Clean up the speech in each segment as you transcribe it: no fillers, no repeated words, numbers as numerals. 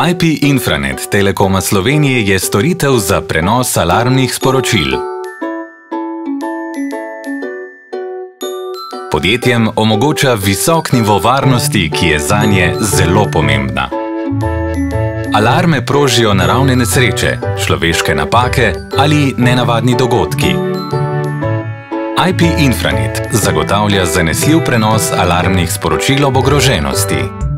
IP Infranet Telekoma Slovenije je storitev za prenos alarmnih sporočil. Podjetjem omogoča visok nivo varnosti, ki je zanje zelo pomembna. Alarme prožijo naravne nesreče, človeške napake ali nenavadni dogodki. IP Infranet zagotavlja zanesljiv prenos alarmnih sporočil ob ogroženosti.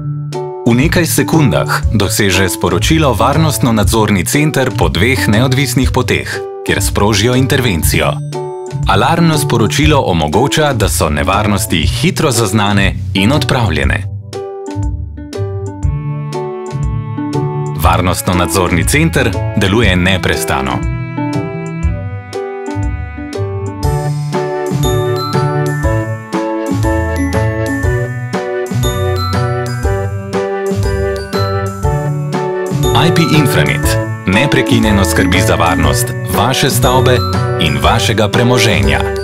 V nekaj sekundah doseže sporočilo Varnostno-nadzorni center po 2 neodvisnih poteh, kjer sprožijo intervencijo. Alarmno sporočilo omogoča, da so nevarnosti hitro zaznane in odpravljene. Varnostno-nadzorni center deluje neprestano. IP Infranet neprekinjeno skrbi za varnost vaše stavbe in vašega premoženja.